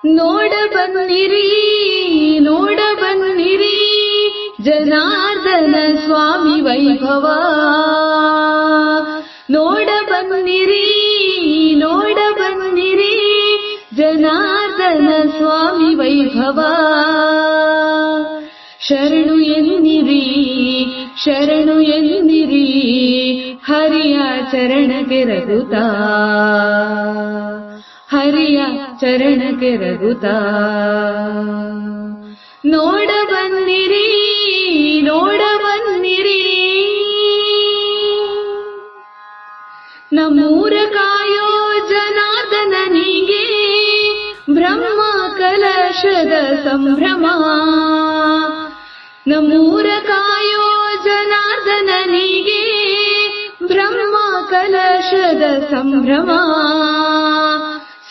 ನೋಡ ಬನ್ನಿರಿ ನೋಡ ಬನ್ನಿರಿ ಜನಾರ್ದನ ಸ್ವಾಮಿ ವೈಭವ. ನೋಡ ಬನ್ನಿರಿ ನೋಡ ಬನ್ನಿರಿ ಜನಾರ್ದನ ಸ್ವಾಮಿ ವೈಭವ. ಶರಣು ಎನ್ನಿರಿ ಶರಣು ಎನ್ನಿರಿ ಹರಿಯ ಚರಣಕ್ಕೆ ರಘುತಾ, ಹರಿಯ ಚರಣಕ್ಕೆ ರಘುತಾ. ನೋಡ ಬನ್ನಿರಿ ನೋಡ ಬನ್ನಿರಿ ನಮ್ಮೂರ ಕಾಯೋ ಜನಾರ್ದನನಿಗೆ ಬ್ರಹ್ಮ ಕಲಶದ ಸಂಭ್ರಮ. ನಮ್ಮೂರ ಕಾಯೋ ಜನಾರ್ದನನಿಗೆ ಬ್ರಹ್ಮ ಕಲಶದ ಸಂಭ್ರಮ.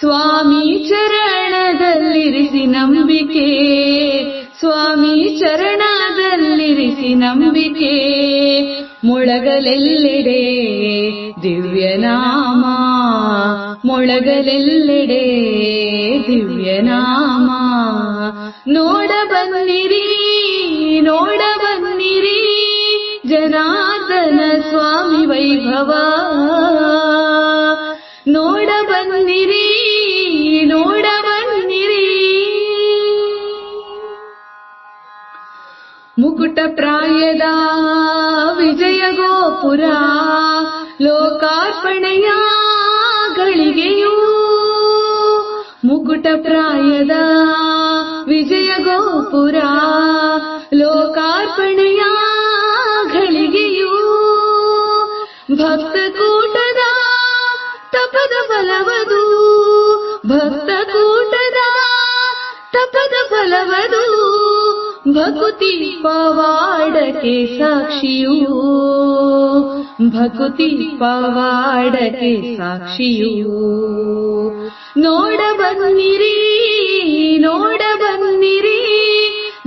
ಸ್ವಾಮಿ ಚರಣದಲ್ಲಿರಿಸಿ ನಂಬಿಕೆ, ಸ್ವಾಮಿ ಚರಣದಲ್ಲಿರಿಸಿ ನಂಬಿಕೆ. ಮೊಳಗಲೆಲ್ಲೆಡೆ ದಿವ್ಯನಾಮ, ಮೊಳಗಲೆಲ್ಲೆಡೆ ದಿವ್ಯನಾಮ. ನೋಡ ಬನ್ನಿರಿ ನೋಡ ಬನ್ನಿರಿ ಜನಾರ್ದನ ಸ್ವಾಮಿ ವೈಭವ. ನೋಡ ಬನ್ನಿರಿ ನೋಡ ಬನ್ನಿರಿ. ಮುಕುಟ ಪ್ರಾಯದ ವಿಜಯ ಗೋಪುರ ಲೋಕಾರ್ಪಣೆಯ ಗಳಿಗೆಯೂ. ಮುಕುಟ ಪ್ರಾಯದ ವಿಜಯ ಗೋಪುರ ಲೋಕಾರ್ಪಣೆಯ ಗಳಿಗೆಯೂ. ಭಕ್ತ ಕೂಟದ ತಪದ ಫಲವದು, ಭಕ್ತ ಕೂಟದ ತಪದ ಫಲವದು. ಭಕುತಿ ಪವಾಡಕ್ಕೆ ಸಾಕ್ಷಿಯೂ, ಭಕುತಿ ಪವಾಡಕ್ಕೆ ಸಾಕ್ಷಿಯೂ. ನೋಡ ಬನ್ನಿರಿ ನೋಡ ಬನ್ನಿರಿ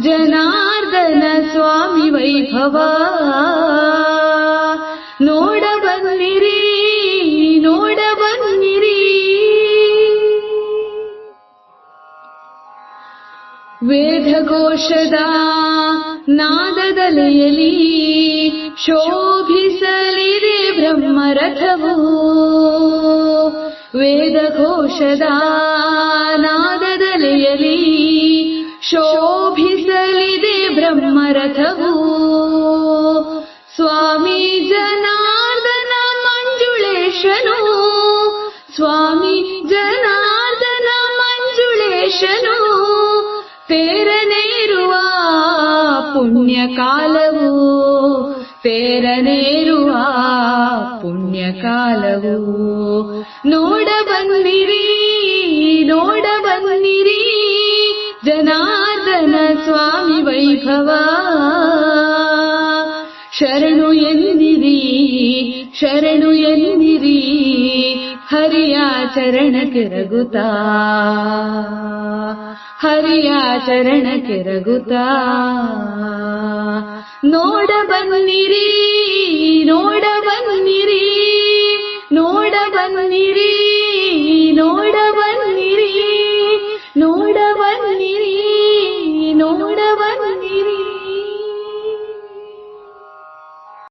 ಜನಾರ್ದನ ಸ್ವಾಮಿ ವೈಭವ. ನೋಡ ಬನ್ನಿರಿ ನೋಡ ಬನ್ನಿರಿ. ವೇದಘೋಷದ ನಾದದಲೆಯಲಿ ಶೋಭಿಸಲಿದೆ ಬ್ರಹ್ಮರಥವು. ವೇದಘೋಷದ ನಾದದಲೆಯಲಿ ಶೋಭಿಸಲಿದೆ ಬ್ರಹ್ಮರಥವು. ಸ್ವಾಮಿ ಜನಾರ್ದನ ಮಂಜುಳೇಶನು, ಸ್ವಾಮಿ ಜನಾರ್ದನ ಮಂಜುಳೇಶನು. ತೇರನೇರುವ ಪುಣ್ಯಕಾಲವು, ತೇರನೇರುವ ಪುಣ್ಯಕಾಲವು. ನೋಡ ಬನ್ನಿರಿ ನೋಡ ಬನ್ನಿರಿ ಜನಾರ್ದನ ಸ್ವಾಮಿ ವೈಭವ. ಶರಣು ಎನ್ನಿರಿ ಶರಣು ಎನ್ನಿರಿ ಹರಿಯ ಚರಣಕ್ಕೆ ರಘುತಾ, ಹರಿಯ ಚರಣಕ್ಕೆ ರಘುತಾ. ನೋಡ ಬನ್ನಿರಿ ನೋಡ